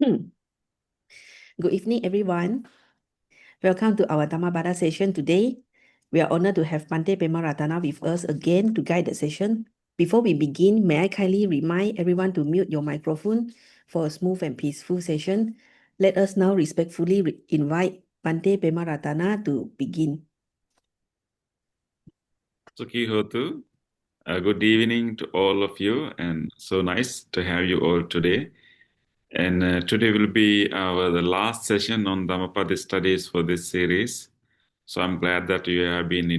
Good evening, everyone. Welcome to our Dhammapada session today. We are honored to have Bhante Pemaratana with us again to guide the session. Before we begin, may I kindly remind everyone to mute your microphone for a smooth and peaceful session. Let us now respectfully invite Bhante Pemaratana to begin. Sukhi Hotu. Good evening to all of you, and so nice to have you all today. And today will be the last session on Dhammapada studies for this series. So I'm glad that you have been,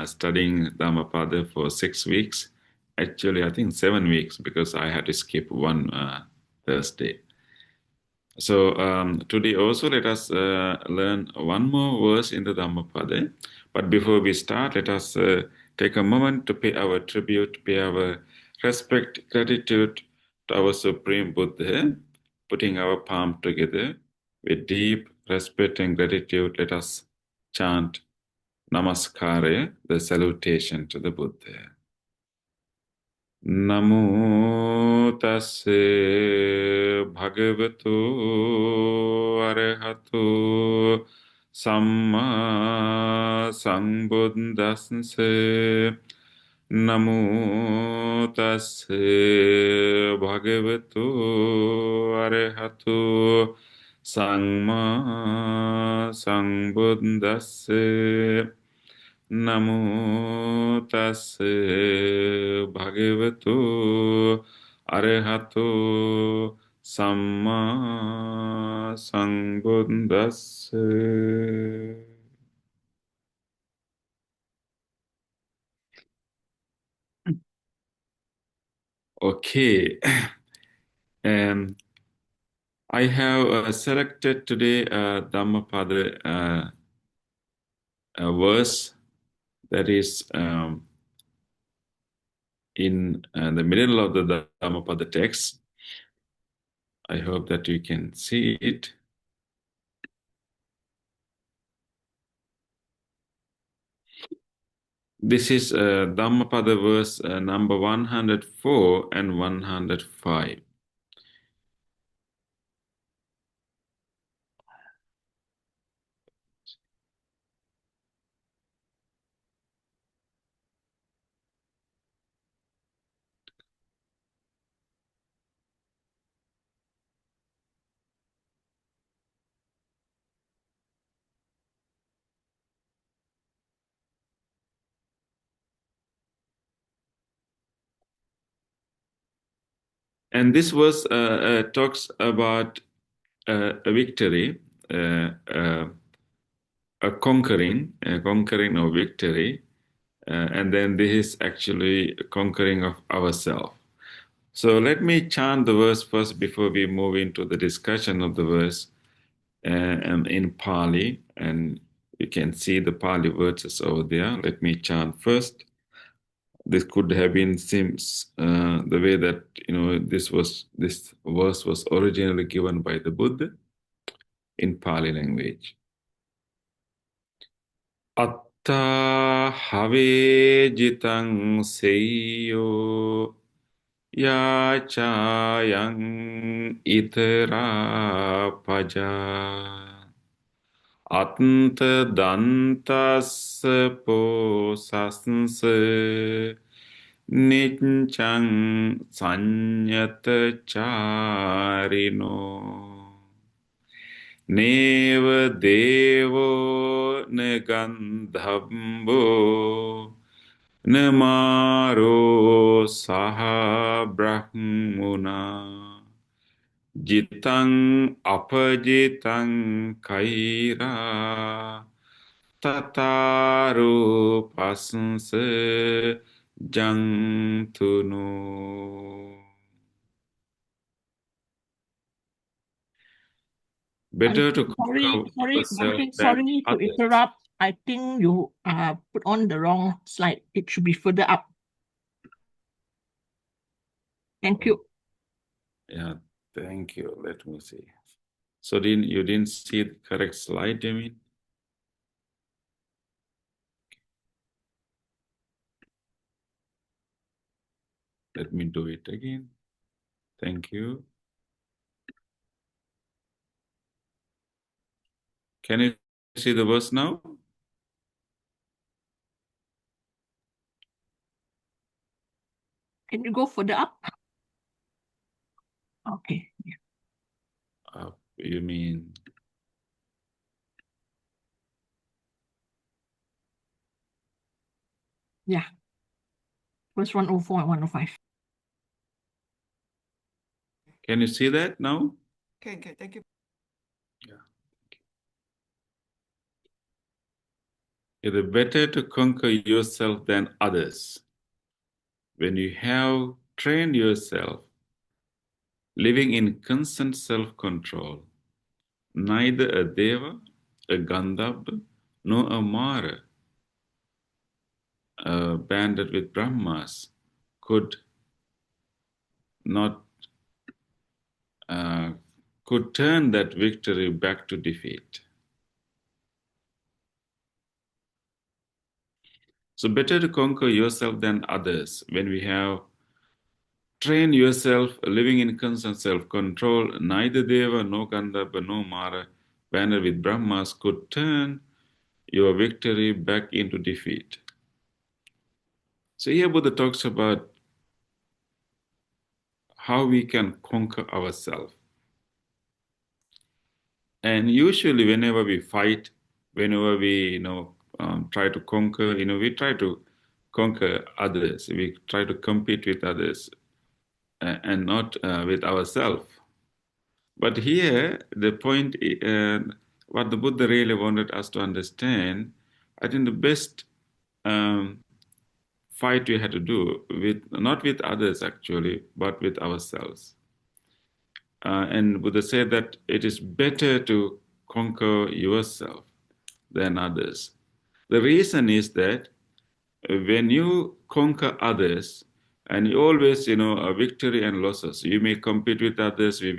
studying Dhammapada for 6 weeks. Actually, I think 7 weeks because I had to skip one Thursday. So today also let us learn one more verse in the Dhammapada. But before we start, let us take a moment to pay our tribute, pay our respect, gratitude to our Supreme Buddha, putting our palm together with deep respect and gratitude. Let us chant Namaskara, the salutation to the Buddha. Namo tassa bhagavato arahato samma sambuddhassa. Namo tassa bhagavato arahato samma sambuddhassa. Namo tassa bhagavato arahato samma sambuddhassa. Okay, I have selected today a Dhammapada verse that is in the middle of the Dhammapada text. I hope that you can see it. This is Dhammapada verse number 104 and 105. And this verse talks about a victory, a conquering of victory, and then this is actually a conquering of ourselves. So let me chant the verse first before we move into the discussion of the verse in Pāli, and you can see the Pāli words over there. Let me chant first. This could have been seems the way that this verse was originally given by the Buddha in Pāli language. Attā jitaṃ seyyo cāyaṃ itara pajā. Attadantassa posassa niccaṃ saññatacārino. Neva devo gandhabbo Māro saha Brahmunā. Jitaṃ apajitaṃ kayirā tathārūpassa jantuno. Better to sorry to interrupt. I think you put on the wrong slide. It should be further up. Thank you. Yeah, thank you. Let me see. So you didn't see the correct slide, you mean? Let me do it again. Thank you. Can you see the verse now? Can you go further up? Okay. You mean? Yeah. Verse 104 and 105. Can you see that now? Okay, thank you. It is better to conquer yourself than others. When you have trained yourself, living in constant self-control, neither a deva, a gandhabba, nor a Māra, banded with Brahmas, could turn that victory back to defeat. So better to conquer yourself than others. When we have trained yourself, living in constant self-control, neither deva, no gandhabba, no Māra, banded with Brahmas, could turn your victory back into defeat. So here Buddha talks about how we can conquer ourselves. And usually whenever we fight, whenever we try to conquer, we try to conquer others. We try to compete with others and not with ourselves. But here the point, what the Buddha really wanted us to understand, I think the best fight we had to do not with others actually, but with ourselves. And Buddha said that it is better to conquer yourself than others. The reason is that when you conquer others, and you always, a victory and losses. You may compete with others. We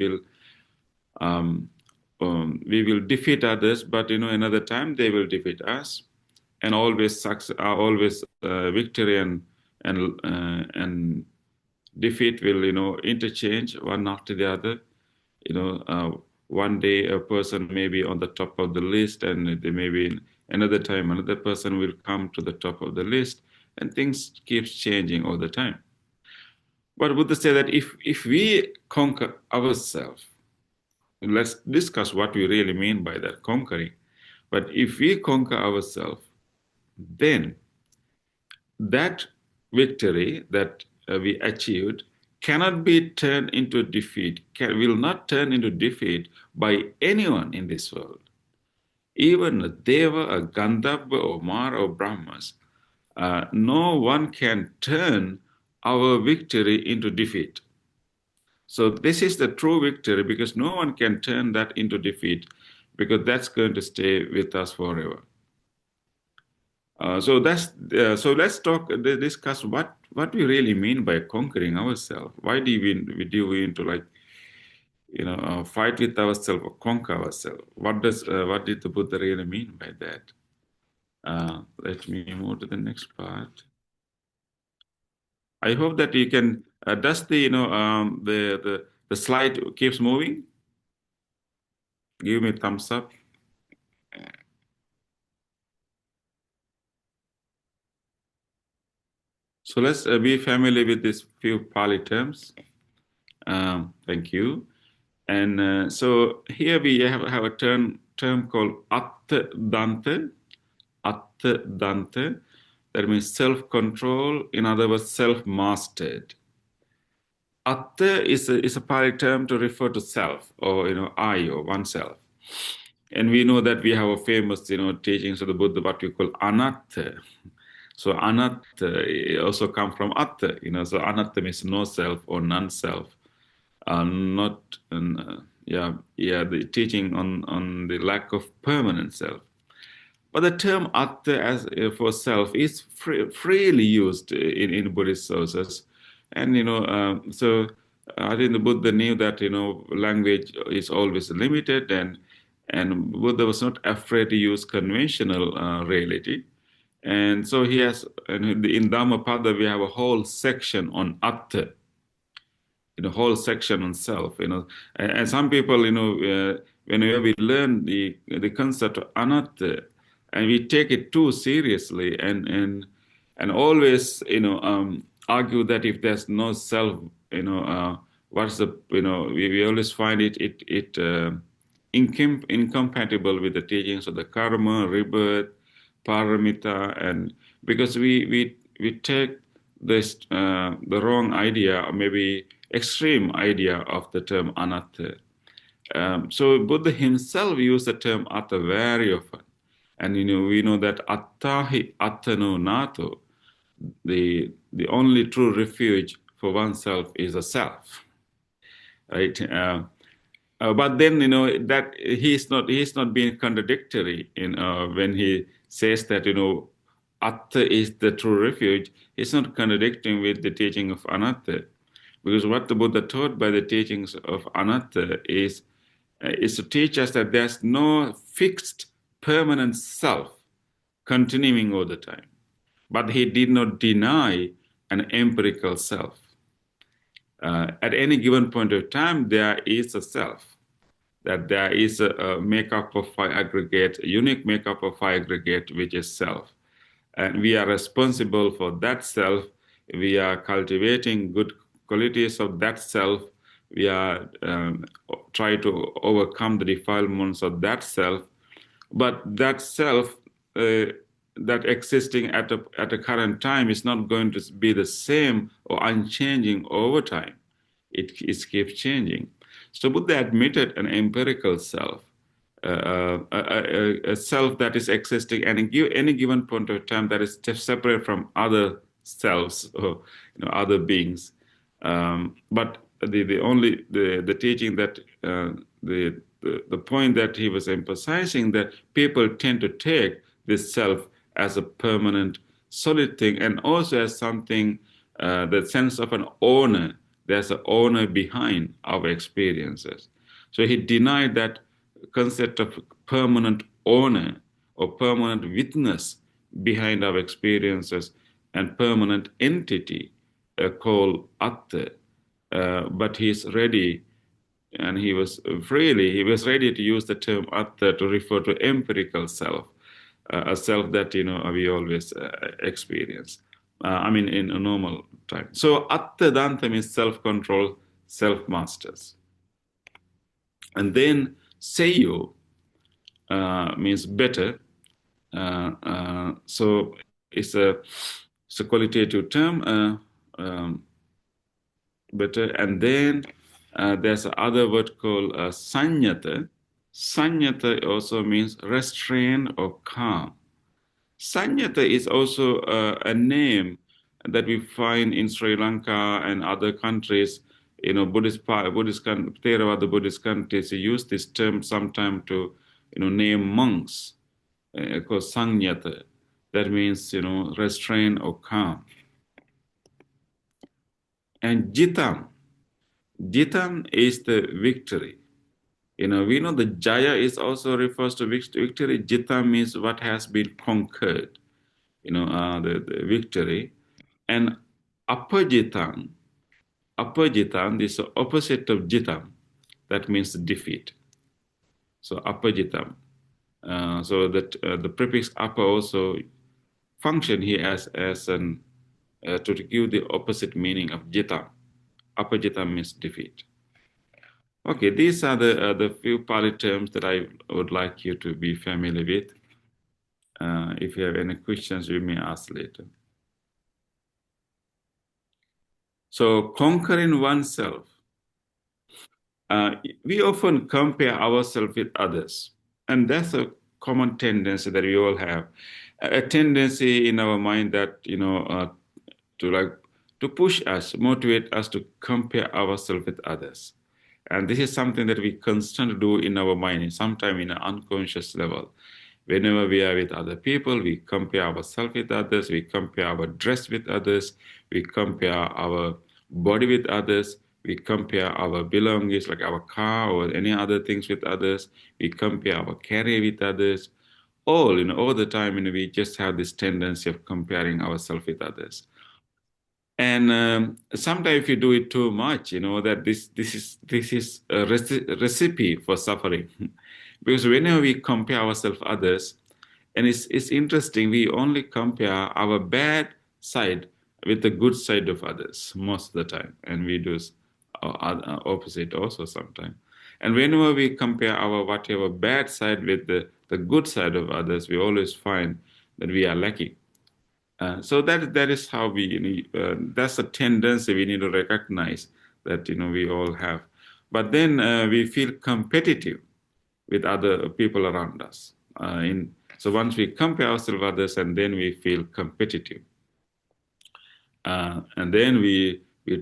will defeat others, but another time they will defeat us, and always victory and defeat will interchange one after the other. One day a person may be on the top of the list, and there may be another time another person will come to the top of the list, and things keeps changing all the time. But Buddha said that if we conquer ourselves, let's discuss what we really mean by that conquering. But if we conquer ourselves, then that victory that we achieved cannot be turned into defeat, will not turn into defeat by anyone in this world. Even a deva, a gandhabba, or Māra, or Brahmas, no one can turn our victory into defeat. So this is the true victory, because no one can turn that into defeat, because that's going to stay with us forever. So let's discuss what we really mean by conquering ourselves. Why do we into fight with ourselves or conquer ourselves? What did the Buddha really mean by that? Let me move to the next part. I hope that you can. Does the slide keeps moving? Give me a thumbs up. So let's be familiar with these few Pāli terms. Thank you. And so here we have a term called Attadantassa. Attadantassa. That means self-control, in other words, self-mastered. Attā is a Pāli term to refer to self, or I, or oneself. And we know that we have a famous teachings of the Buddha, what we call anatta. So anatta also comes from Attā. So anatta means no self or non-self. The teaching on the lack of permanent self. But the term Attā as for self is freely used in Buddhist sources, and so I think the Buddha knew that language is always limited, and Buddha was not afraid to use conventional reality, and so he has in Dhammapada we have a whole section on Attā. whole section on self, and some people, whenever we learn the concept of anatta, and we take it too seriously, and always, argue that if there's no self, what's the, we always find it incompatible with the teachings of the karma, rebirth, paramita, and because we take this the wrong idea, or maybe extreme idea of the term anatta. So Buddha himself used the term atta very often, and we know that atta hi attano nato, the only true refuge for oneself is a self, right? But then that he's not being contradictory when he says that Attā is the true refuge. He's not contradicting with the teaching of anatta, because what the Buddha taught by the teachings of anatta is to teach us that there's no fixed permanent self continuing all the time. But he did not deny an empirical self. At any given point of time, there is a self, that there is a makeup of five aggregate, a unique makeup of five aggregate, which is self. And we are responsible for that self. We are cultivating good qualities of that self. We are trying to overcome the defilements of that self. But that self that existing at a current time is not going to be the same or unchanging over time. It keeps changing. So Buddha admitted an empirical self, a self that is existing at any given point of time that is separate from other selves or other beings. But the teaching that the point that he was emphasizing, that people tend to take this self as a permanent solid thing, and also as something, the sense of an owner. There's an owner behind our experiences. So he denied that concept of permanent owner or permanent witness behind our experiences and permanent entity called Attā. But he's ready, and he was ready to use the term Attā to refer to empirical self, a self that we always experience. In a normal time. So Attadantassa means self-control, self-masters. And then seyyo means better. So it's a qualitative term, better. And then there's another word called saññata. Saññata also means restraint or calm. Saññata is also a name that we find in Sri Lanka and other countries. Buddhist Theravada Buddhist countries use this term sometimes to name monks, called saññata. That means restraint or calm. And Jitaṃ. Jitaṃ is the victory. We know the jaya is also refers to victory. Jitaṃ means what has been conquered, the victory. And apajitaṃ is the opposite of jitaṃ. That means defeat. So apajitaṃ. So that the prefix apa also function here as an to give the opposite meaning of jitaṃ. Apajitaṃ means defeat. Okay, these are the few Pāli terms that I would like you to be familiar with. If you have any questions, you may ask later. So, conquering oneself. We often compare ourselves with others, and that's a common tendency that we all have. A tendency in our mind that to push us, motivate us to compare ourselves with others. And this is something that we constantly do in our mind, sometimes in an unconscious level. Whenever we are with other people, we compare ourselves with others, we compare our dress with others, we compare our body with others, we compare our belongings like our car or any other things with others, we compare our career with others. All the time, we just have this tendency of comparing ourselves with others. And sometimes if you do it too much, that this is a recipe for suffering. Because whenever we compare ourselves with others, and it's interesting, we only compare our bad side with the good side of others most of the time, and we do opposite also sometimes. And whenever we compare our whatever bad side with the good side of others, we always find that we are lacking. So that is how we, that's a tendency we need to recognize that, we all have. But then we feel competitive with other people around us. So once we compare ourselves with others, and then we feel competitive. And then we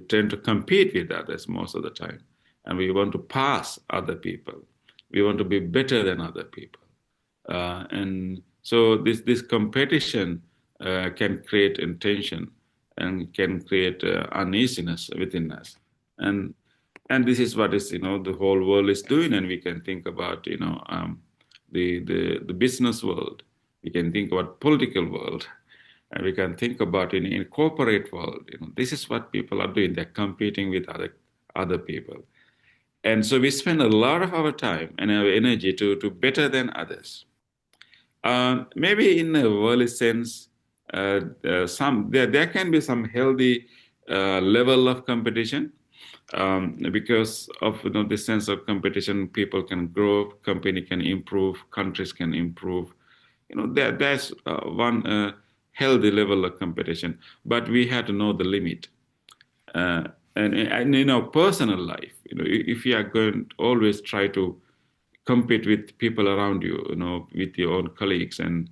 tend to compete with others most of the time. And we want to pass other people. We want to be better than other people. And so this competition can create tension and can create uneasiness within us. And this is what is, the whole world is doing. And we can think about, the business world. We can think about political world. And we can think about in corporate world. This is what people are doing. They're competing with other people. And so we spend a lot of our time and our energy to better than others. Maybe in a worldly sense, there can be some healthy level of competition. Because of this sense of competition, people can grow, company can improve, countries can improve. There's one healthy level of competition, but we have to know the limit. And in our personal life, if you are going to always try to compete with people around you, with your own colleagues, and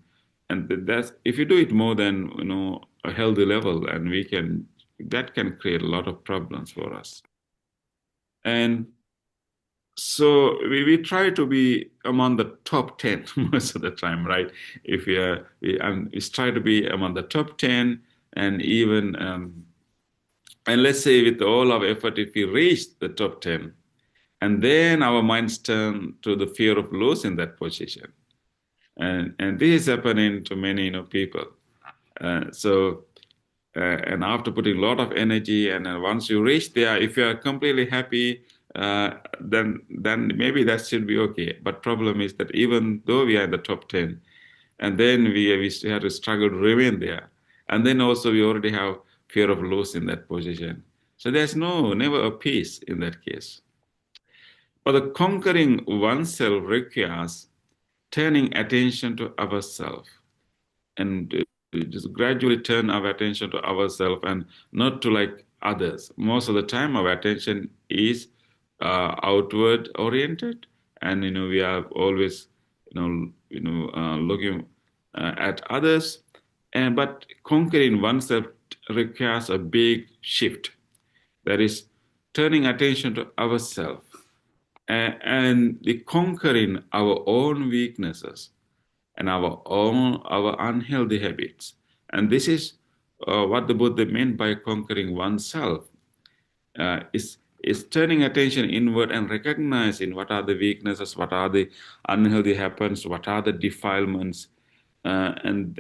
that's, if you do it more than a healthy level, and that can create a lot of problems for us. And so we try to be among the top 10 most of the time, right? If we try to be among the top 10, and even and let's say with all our effort, if we reach the top 10, and then our minds turn to the fear of losing that position, and this is happening to many people. And after putting a lot of energy, and once you reach there, if you are completely happy, then maybe that should be okay. But problem is that even though we are in the top 10, and then we have to struggle to remain there, and then also we already have fear of losing that position. So there's never a peace in that case. But the conquering oneself requires turning attention to ourselves, and just gradually turn our attention to ourselves and not to like others. Most of the time our attention is outward oriented, and we are always looking at others, but conquering oneself requires a big shift. That is turning attention to ourselves and the conquering our own weaknesses and our unhealthy habits. And this is what the Buddha meant by conquering oneself, is turning attention inward and recognizing what are the weaknesses, what are the unhealthy habits, what are the defilements, and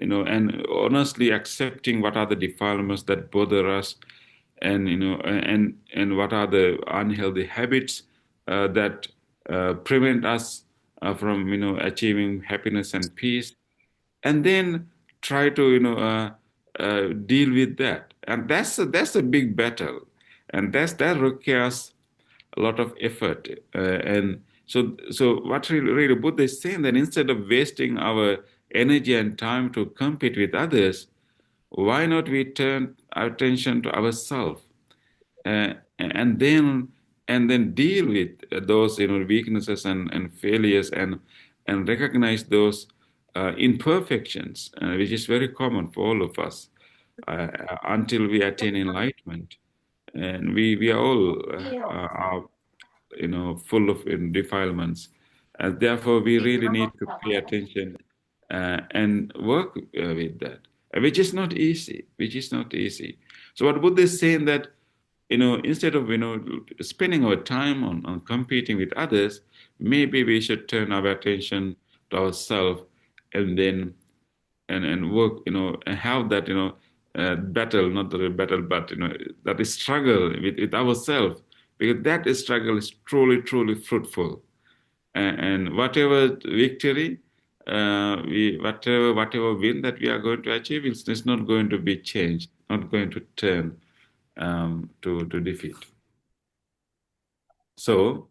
honestly accepting what are the defilements that bother us, and and what are the unhealthy habits that prevent us from achieving happiness and peace, and then try to deal with that. And that's a big battle, and that requires a lot of effort. And so what really Buddha is saying, that instead of wasting our energy and time to compete with others, why not we turn our attention to ourselves, and then deal with those weaknesses and failures, and recognize those imperfections, which is very common for all of us, until we attain enlightenment. And we are all full of defilements, and therefore we really need to pay attention and work with that, which is not easy. So what Buddha is saying, that instead of spending our time on competing with others, maybe we should turn our attention to ourselves, and then and work and have that battle, not the battle, but that is struggle with ourselves, because that struggle is truly, truly fruitful. And whatever victory, whatever win that we are going to achieve, it's not going to be changed, not going to turn to defeat. So,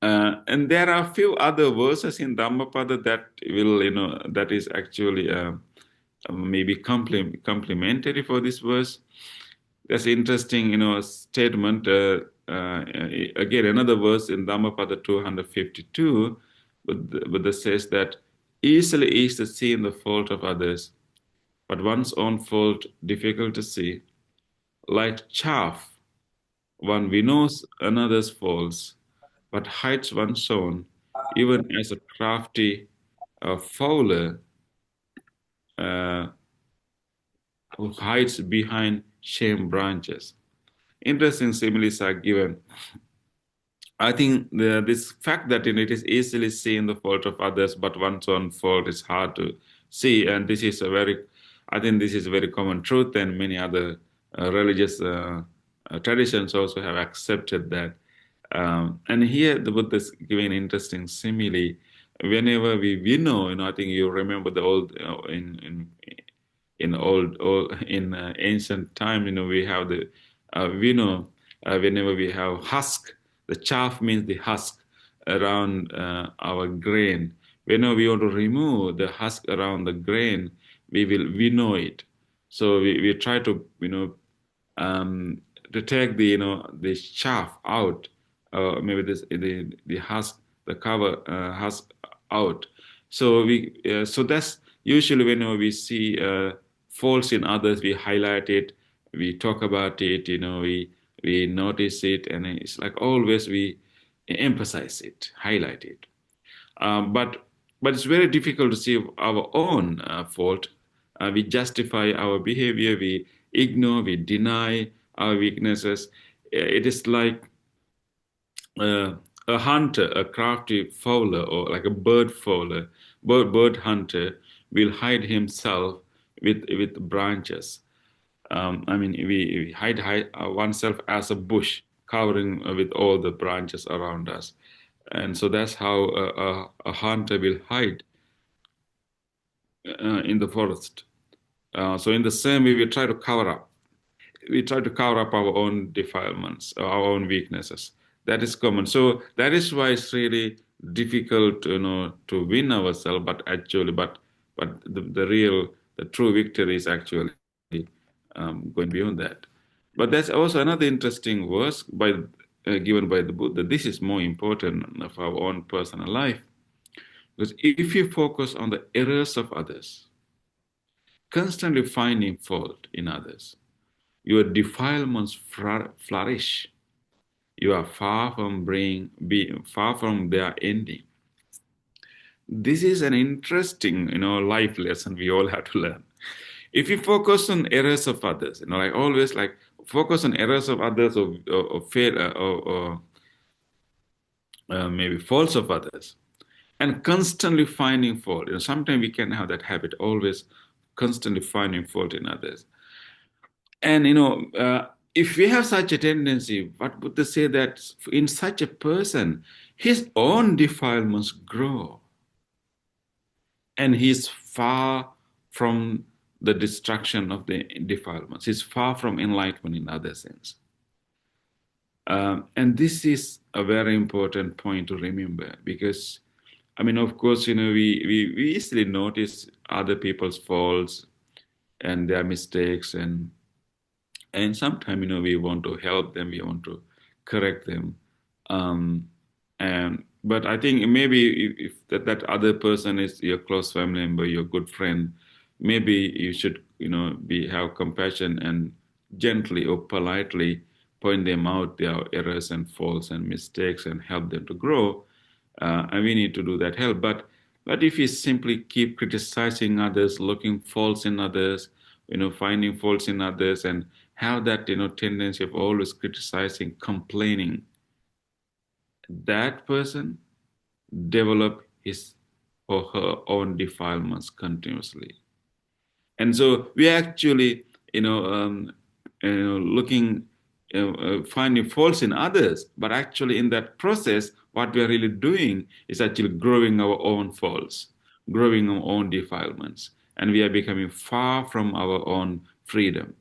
and there are a few other verses in Dhammapada that will, that is actually maybe complementary for this verse. That's interesting, statement. Again, another verse in Dhammapada 252, but that says that easily is to see in the fault of others, but one's own fault difficult to see. Like chaff, one winnows another's faults, but hides one's own, even as a crafty fowler who hides behind shame branches. Interesting similes are given. I think this fact that it is easily seen the fault of others, but one's own fault is hard to see, and this is I think this is a very common truth, and many other religious traditions also have accepted that. And here the Buddha is giving an interesting simile. Whenever we winnow, I think you remember the old in ancient time, we have the winnow. Whenever we have husk, the chaff means the husk around our grain. Whenever we want to remove the husk around the grain, we will winnow it. So we try to to take the chaff out, maybe the husk, the cover husk out. So so that's usually whenever we see faults in others, we highlight it, we talk about it, we notice it, and it's like always we emphasize it, highlight it. But it's very difficult to see our own fault. We justify our behavior, we ignore, we deny our weaknesses. It is like a hunter, a crafty fowler, or like a bird fowler, bird hunter will hide himself with branches. We hide oneself as a bush, covering with all the branches around us. And so that's how a hunter will hide in the forest. So in the same way, we try to cover up. We try to cover up our own defilements, our own weaknesses. That is common. So that is why it's really difficult, to win ourselves. But the true victory is actually going beyond that. But that's also another interesting verse given by the Buddha. This is more important of our own personal life, because if you focus on the errors of others, constantly finding fault in others, your defilements flourish. You are far from their ending. This is an interesting, life lesson we all have to learn. If you focus on errors of others, like always, like focus on errors of others or fail or maybe faults of others, and constantly finding fault. Sometimes we can have that habit, always constantly finding fault in others. And if we have such a tendency, what Buddha say that in such a person, his own defilements grow, and he's far from the destruction of the defilements. He's far from enlightenment in other sense. And this is a very important point to remember, because, of course, we easily notice other people's faults and their mistakes, and sometimes, we want to help them, we want to correct them. But I think maybe if that other person is your close family member, your good friend, maybe you should, have compassion and gently or politely point them out their errors and faults and mistakes and help them to grow. And we need to do that help. But if you simply keep criticizing others, looking faults in others, finding faults in others, and have that, tendency of always criticizing, complaining, that person develop his or her own defilements continuously. And so we actually looking, finding faults in others, but actually in that process, what we are really doing is actually growing our own faults, growing our own defilements, and we are becoming far from our own freedom.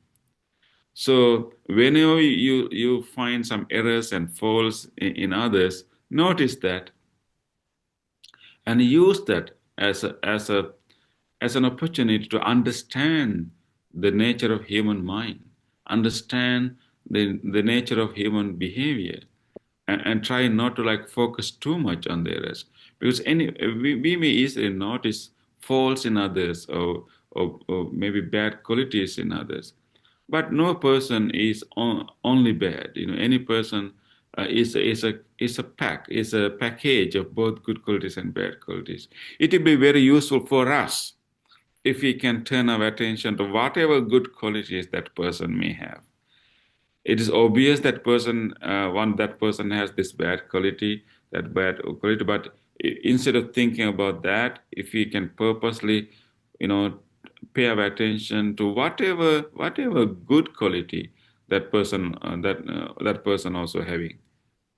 So whenever you find some errors and faults in others, notice that and use that as an opportunity to understand the nature of human mind, understand the nature of human behavior, and try not to focus too much on the errors, because we may easily notice faults in others or maybe bad qualities in others, but no person is only bad. Any person is a package of both good qualities and bad qualities. It will be very useful for us if we can turn our attention to whatever good qualities that person may have. It is obvious that person has this bad quality, but instead of thinking about that, if we can purposely, pay our attention to whatever good quality that person also having,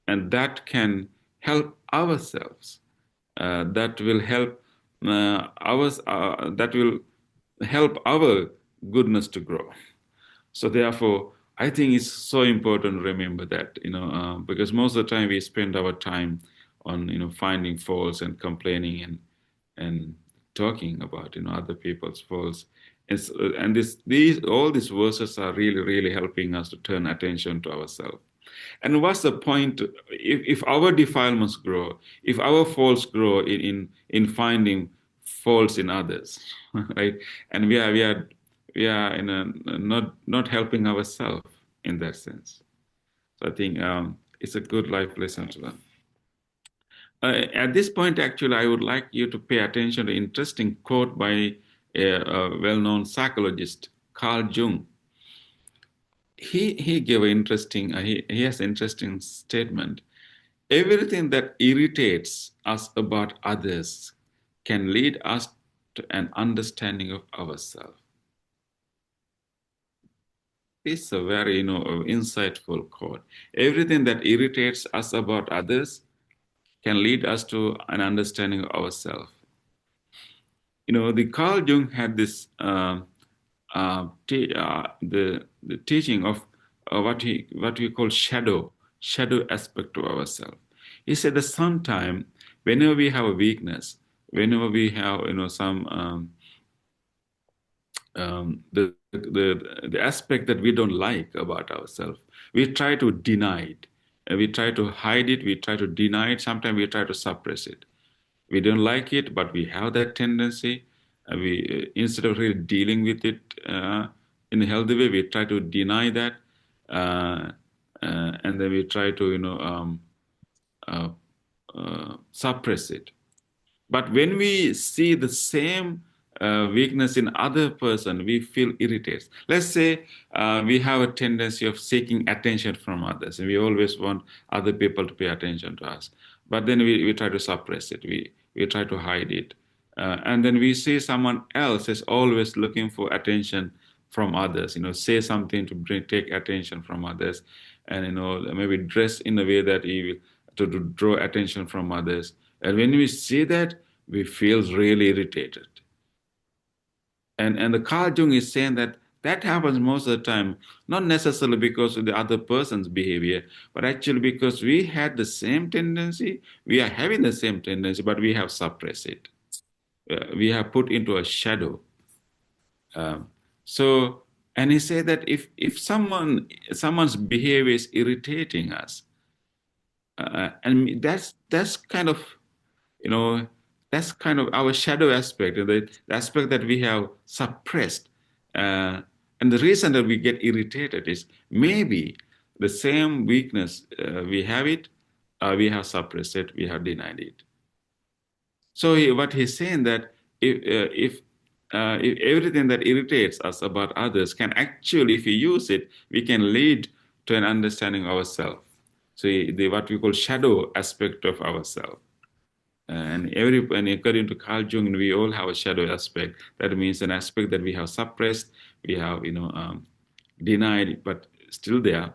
and that can help ourselves. That will help our goodness to grow. So therefore, I think it's so important to remember that, because most of the time we spend our time on, finding faults and complaining and talking about, other people's faults. And all these verses are really, really helping us to turn attention to ourselves. And what's the point if our defilements grow, if our faults grow in finding faults in others, right? And we are not helping ourselves in that sense. So I think it's a good life lesson to learn. At this point, actually, I would like you to pay attention to an interesting quote by a well-known psychologist, Carl Jung. He gave an interesting, he has an interesting statement. Everything that irritates us about others can lead us to an understanding of ourselves. This is a very, insightful quote. Everything that irritates us about others can lead us to an understanding of ourselves. The Carl Jung had this the teaching of what we call shadow aspect of ourselves. He said that sometime, whenever we have a weakness, whenever we have some the aspect that we don't like about ourselves, we try to deny it. We try to hide it. We try to deny it. Sometimes we try to suppress it. We don't like it, but we have that tendency. We instead of really dealing with it in a healthy way, we try to deny that, and then we try to suppress it. But when we see the same weakness in other person, we feel irritated. Let's say we have a tendency of seeking attention from others, and we always want other people to pay attention to us. But then we try to suppress it. We try to hide it. And then we see someone else is always looking for attention from others, say something to take attention from others, and, maybe dress in a way that he will to draw attention from others. And when we see that, we feel really irritated. And the Carl Jung is saying that happens most of the time, not necessarily because of the other person's behavior, but actually because we had the same tendency, we are having the same tendency, but we have suppressed it. We have put into a shadow. And he said that if someone's behavior is irritating us, and that's kind of, that's kind of our shadow aspect, the aspect that we have suppressed. And the reason that we get irritated is maybe the same weakness, we have it, we have suppressed it, we have denied it. So what he's saying that if everything that irritates us about others can actually, if we use it, we can lead to an understanding of ourselves. So what we call shadow aspect of ourselves. And according to Carl Jung, we all have a shadow aspect. That means an aspect that we have suppressed, we have denied, but still there,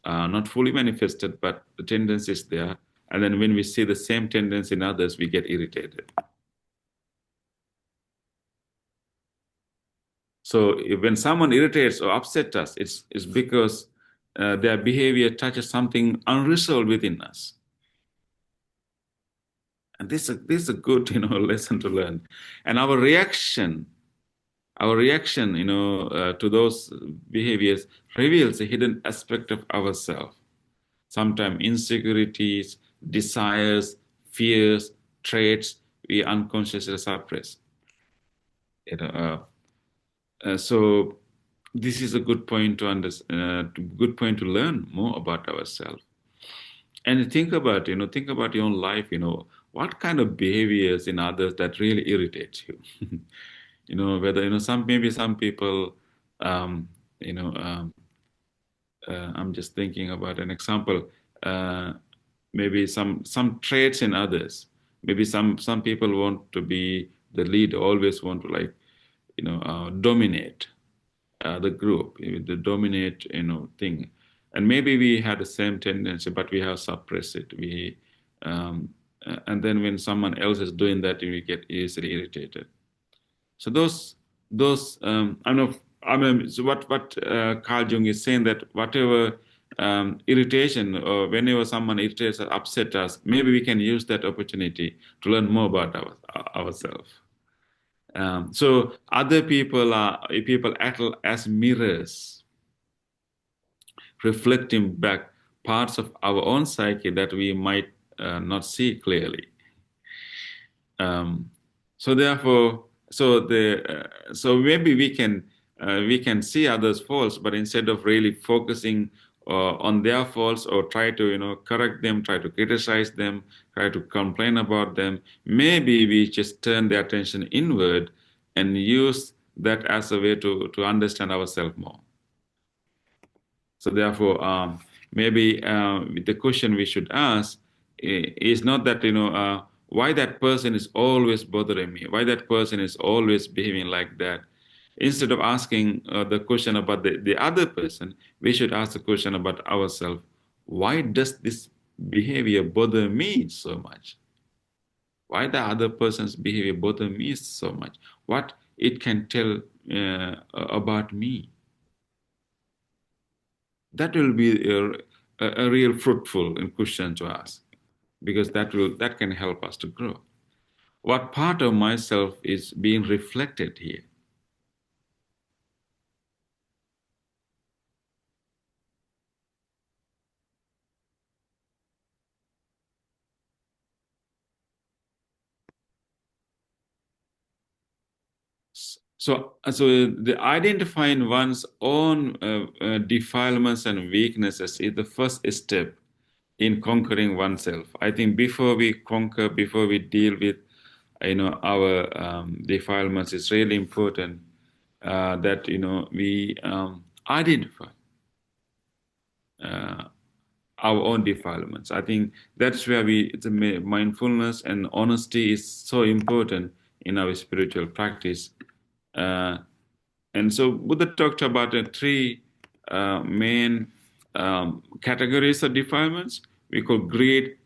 not fully manifested, but the tendency is there. And then when we see the same tendency in others, we get irritated. So when someone irritates or upsets us, it's because their behavior touches something unresolved within us. And this is a good, lesson to learn. And our reaction, to those behaviors reveals a hidden aspect of ourselves. Sometimes insecurities, desires, fears, traits we unconsciously suppress. So this is a good point to understand. Good point to learn more about ourselves. And think about your own life. What kind of behaviors in others that really irritates you. Whether some people. I'm just thinking about an example. Maybe some traits in others. Maybe some people want to be the lead, always want to dominate the group, the dominate thing. And maybe we had the same tendency, but we have suppressed it. And then when someone else is doing that, we get easily irritated. So so what Carl Jung is saying, that whatever irritation or whenever someone irritates or upsets us, maybe we can use that opportunity to learn more about ourselves. So other people act as mirrors, reflecting back parts of our own psyche that we might not see clearly. So maybe we can see others' faults, but instead of really focusing on their faults or try to correct them, try to criticize them, try to complain about them, maybe we just turn the attention inward and use that as a way to understand ourselves more. So therefore, maybe the question we should ask is not that why that person is always bothering me, why that person is always behaving like that. Instead of asking the question about the other person, we should ask the question about ourselves. Why does this behavior bother me so much? Why the other person's behavior bother me so much? What it can tell about me? That will be a real fruitful question to ask, because that can help us to grow. What part of myself is being reflected here? So the identifying one's own defilements and weaknesses is the first step in conquering oneself. I think before we conquer, before we deal with our defilements, it's really important that we identify our own defilements. I think that's where the mindfulness and honesty is so important in our spiritual practice. And so Buddha talked about three main categories of defilements. We call greed,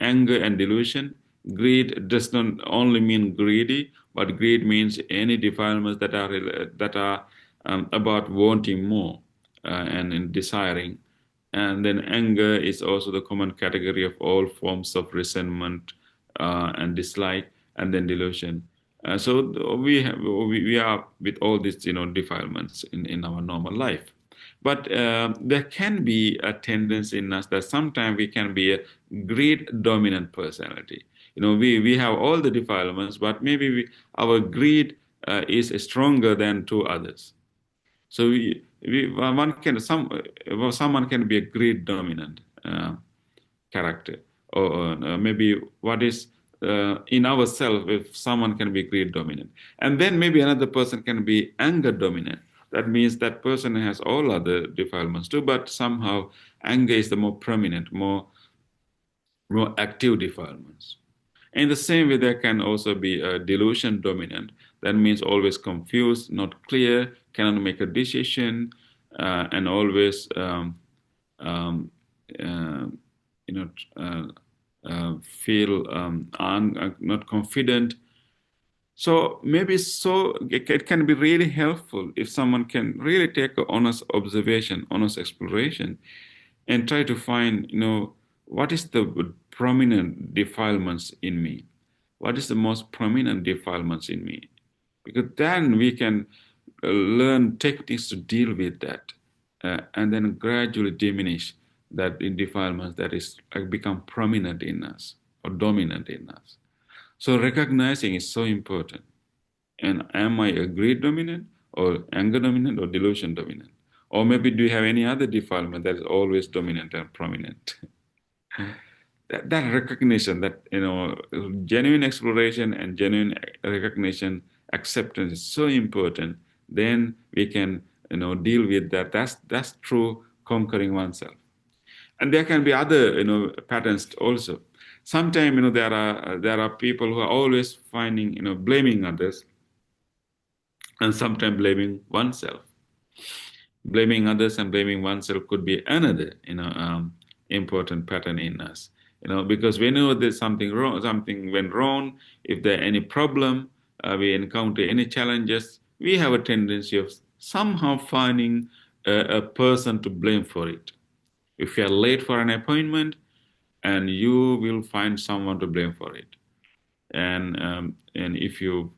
anger, and delusion. Greed does not only mean greedy, but greed means any defilements that are about wanting more and desiring. And then anger is also the common category of all forms of resentment and dislike, and then delusion. So we are with all these defilements in our normal life. But there can be a tendency in us that sometimes we can be a greed dominant personality. We have all the defilements, but maybe our greed is stronger than two others. So someone can be a greed dominant character, or maybe what is in ourselves, if someone can be greed dominant, and then maybe another person can be anger dominant. That means that person has all other defilements too, but somehow anger is the more prominent, more active defilements. In the same way, there can also be a delusion dominant. That means always confused, not clear, cannot make a decision, and always feel not confident. So maybe it can be really helpful if someone can really take an honest observation, honest exploration, and try to find, what is the prominent defilements in me? What is the most prominent defilements in me? Because then we can learn techniques to deal with that, and then gradually diminish that in defilements that is become prominent in us or dominant in us. So recognizing is so important. And am I a greed dominant or anger dominant or delusion dominant? Or maybe do you have any other defilement that is always dominant and prominent? that recognition, that genuine exploration and genuine recognition, acceptance is so important. Then we can deal with that. That's true conquering oneself. And there can be other patterns also. Sometimes there are people who are always finding blaming others, and sometimes blaming oneself. Blaming others and blaming oneself could be another important pattern in us. Because we know there's something wrong, something went wrong. If there any problem, we encounter any challenges, we have a tendency of somehow finding a person to blame for it. If you are late for an appointment, and you will find someone to blame for it. And if you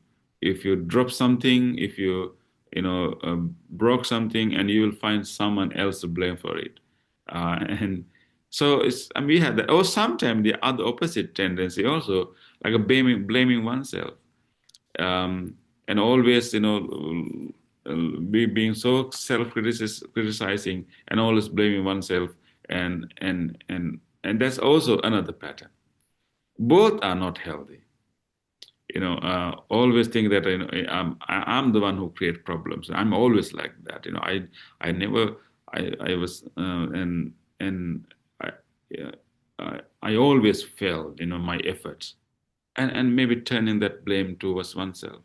drop something, if you broke something, and you will find someone else to blame for it. And so we have that. Or sometimes the other opposite tendency also, like a blaming oneself, and always being so self-criticizing and always blaming oneself, and that's also another pattern. Both are not healthy. Always think that I'm the one who creates problems. I'm always like that. I always failed. My efforts, and maybe turning that blame towards oneself.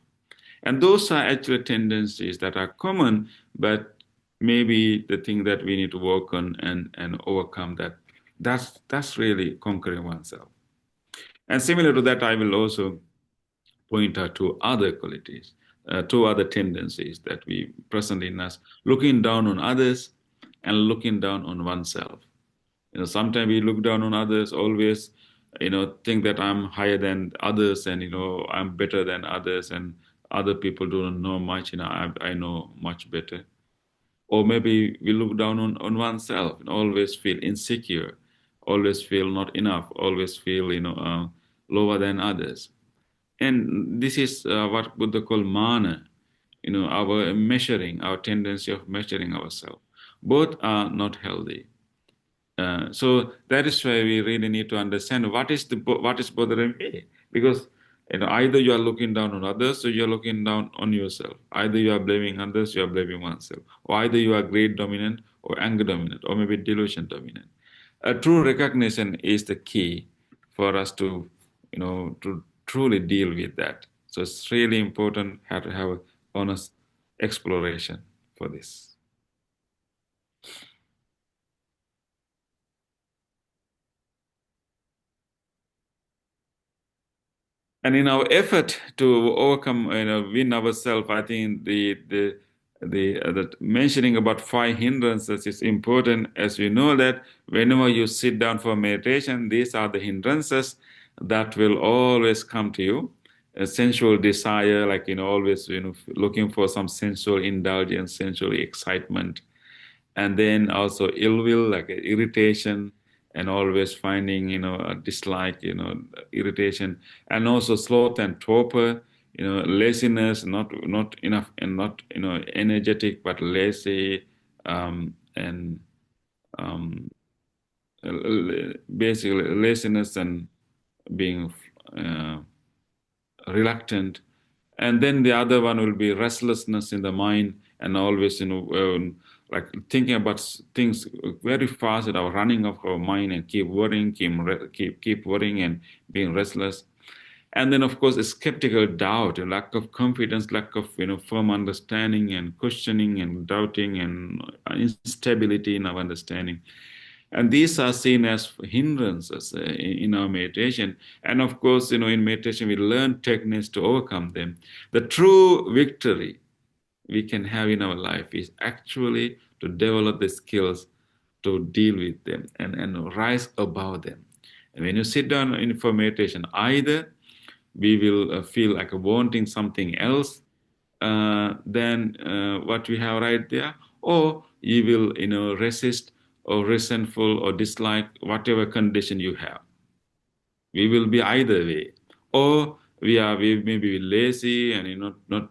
And those are actually tendencies that are common, but maybe the thing that we need to work on and overcome that. That's really conquering oneself. And similar to that, I will also point out two other qualities, two other tendencies that we present in us: looking down on others and looking down on oneself. Sometimes we look down on others, always, think that I'm higher than others, and I'm better than others, and other people don't know much. I know much better. Or maybe we look down on oneself and always feel insecure, always feel not enough, always feel lower than others. And this is what Buddha called Māra, our tendency of measuring ourselves. Both are not healthy. So that is why we really need to understand what is bothering me. Because either you are looking down on others, or you are looking down on yourself. Either you are blaming others, you are blaming oneself. Or either you are greed dominant, or anger dominant, or maybe delusion dominant. A true recognition is the key for us to truly deal with that. So it's really important to have an honest exploration for this. And in our effort to overcome, win ourselves, I think the mentioning about 5 hindrances is important, as we know that whenever you sit down for meditation, these are the hindrances that will always come to you. A sensual desire, like always looking for some sensual indulgence, sensual excitement, and then also ill will, like irritation, and always finding a dislike, irritation, and also sloth and torpor, laziness, not enough, and not energetic, but lazy, and basically laziness and being reluctant. And then the other one will be restlessness in the mind, and always like thinking about things very fast, running of our mind, and keep worrying, keep worrying, and being restless. And then, of course, a skeptical doubt, a lack of confidence, lack of firm understanding and questioning and doubting and instability in our understanding. And these are seen as hindrances in our meditation. And of course, in meditation, we learn techniques to overcome them. The true victory we can have in our life is actually to develop the skills to deal with them and rise above them. And when you sit down for meditation, either we will feel like wanting something else than what we have right there, or you will resist or resentful or dislike whatever condition you have. We will be either way, or we may be lazy and not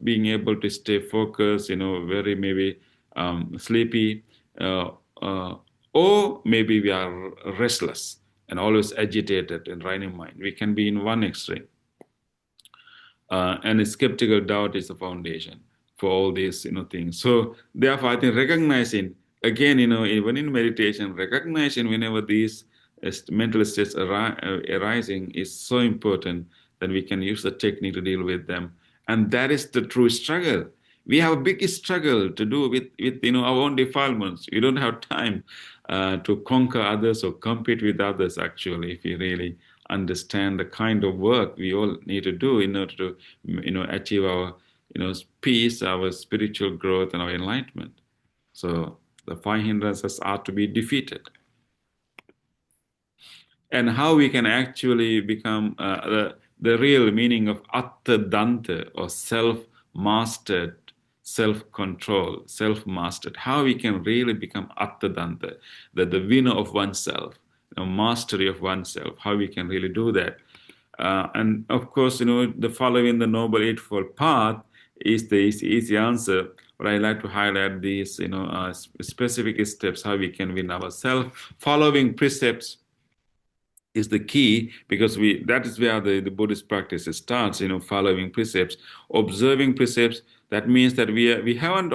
being able to stay focused, very maybe sleepy, or maybe we are restless and always agitated and running mind. We can be in one extreme. And a skeptical doubt is the foundation for all these things. So therefore, I think recognizing, again, even in meditation, recognizing whenever these mental states arising is so important that we can use the technique to deal with them. And that is the true struggle. We have a big struggle to do with our own defilements. We don't have time to conquer others or compete with others, actually, if we really understand the kind of work we all need to do in order to achieve our peace, our spiritual growth, and our enlightenment. So the 5 hindrances are to be defeated. And how we can actually become the real meaning of Attadantassa, or self-mastered, self-control, self-mastered. How we can really become Attadantassa, the winner of oneself, mastery of oneself. How we can really do that. And of course, the following the Noble Eightfold Path is the easy answer. But I like to highlight these, specific steps how we can win ourselves. Following precepts is the key, because that is where the Buddhist practice starts. Following precepts, observing precepts. That means that we haven't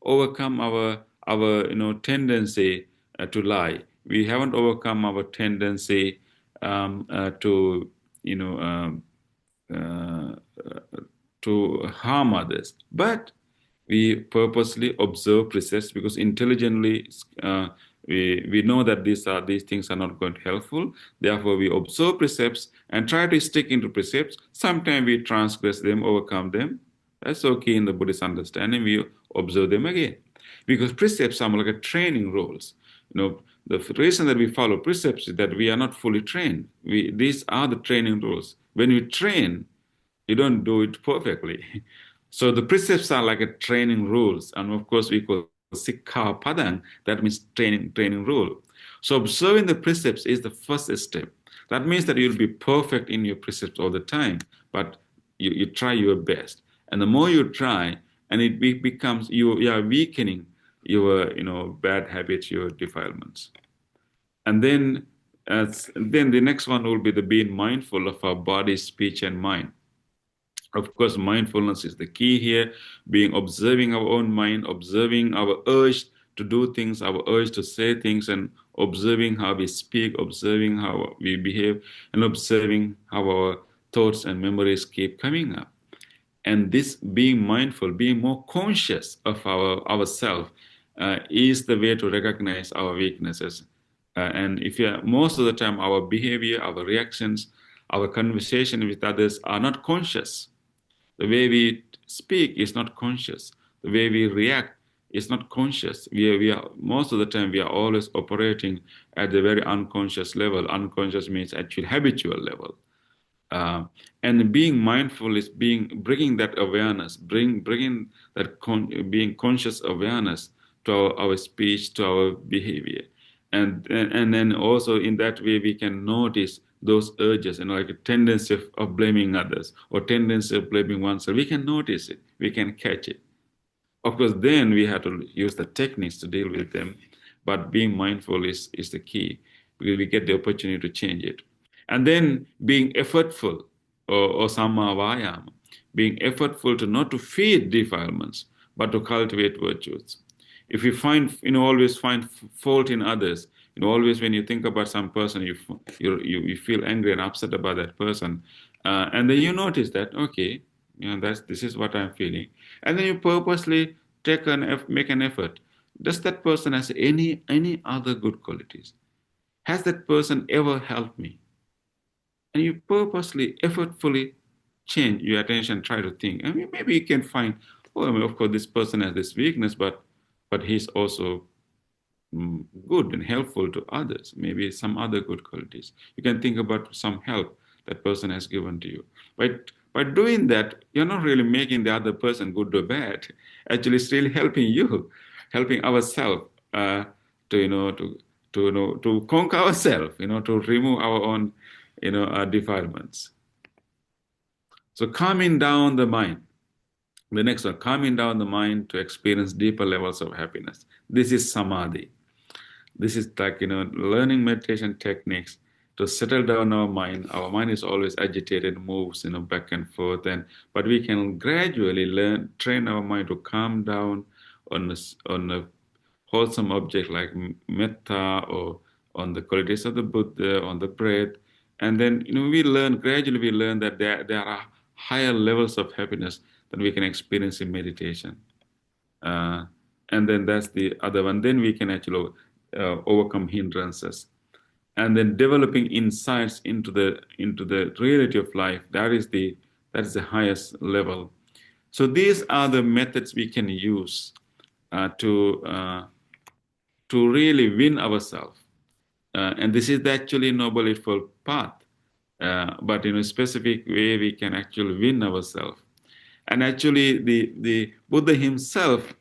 overcome our tendency to lie. We haven't overcome our tendency to harm others, but we purposely observe precepts because intelligently we know that these things are not going to be helpful. Therefore, we observe precepts and try to stick into precepts. Sometimes we transgress them, overcome them. That's okay in the Buddhist understanding. We observe them again, because precepts are like a training rules. The reason that we follow precepts is that we are not fully trained. These are the training rules. When you train, you don't do it perfectly. So the precepts are like a training rules, and of course we call niccaṃ, that means training rule. So observing the precepts is the first step. That means that you'll be perfect in your precepts all the time, but you try your best. And the more you try, and it becomes, you are weakening your bad habits, your defilements. And then the next one will be the being mindful of our body, speech, and mind. Of course, mindfulness is the key here, observing our own mind, observing our urge to do things, our urge to say things, and observing how we speak, observing how we behave, and observing how our thoughts and memories keep coming up. And this being mindful, being more conscious of ourselves is the way to recognize our weaknesses. And most of the time, our behavior, our reactions, our conversation with others are not conscious. The way we speak is not conscious. The way we react is not conscious. Most of the time, we are always operating at the very unconscious level. Unconscious means actually habitual level. And being mindful is bringing that awareness, bringing that being conscious awareness to our speech, to our behavior. And then also in that way, we can notice those urges, like a tendency of blaming others or tendency of blaming oneself. We can notice it. We can catch it. Of course, then we have to use the techniques to deal with them. But being mindful is the key, because we get the opportunity to change it. And then being effortful, or samma vāyāma, being effortful to not to feed defilements, but to cultivate virtues. If we always find fault in others, always when you think about some person, you feel angry and upset about that person, and then you notice that, okay, this is what I'm feeling, and then you purposely make an effort. Does that person has any other good qualities? Has that person ever helped me? And you purposely, effortfully change your attention, try to think. I mean, maybe you can find, of course, this person has this weakness, but he's also good and helpful to others. Maybe some other good qualities. You can think about some help that person has given to you. But by doing that, you're not really making the other person good or bad. Actually, it's really helping you, helping ourselves to conquer ourselves, to remove our own, defilements. So calming down the mind. The next one, calming down the mind to experience deeper levels of happiness. This is samadhi. This is like, learning meditation techniques to settle down our mind. Our mind is always agitated, moves, back and forth. But we can gradually train our mind to calm down on a wholesome object like metta, or on the qualities of the Buddha, on the breath. And then, gradually we learn that there are higher levels of happiness that we can experience in meditation. And then that's the other one. Then we can actually overcome hindrances. And then developing insights into the reality of life, that is the highest level. So these are the methods we can use to really win ourselves. And this is the actually Noble Eightfold Path. But in a specific way, we can actually win ourselves. And actually, the Buddha himself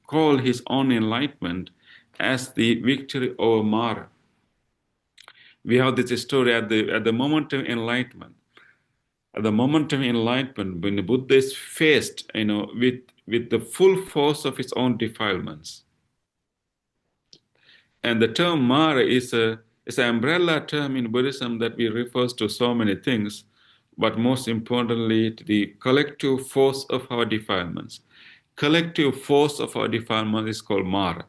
called his own enlightenment as the victory over Māra. We have this story at the moment of enlightenment. At the moment of enlightenment, when the Buddha is faced, with the full force of his own defilements. And the term Māra is an umbrella term in Buddhism that refers to so many things, but most importantly, to the collective force of our defilements. Collective force of our defilements is called Māra.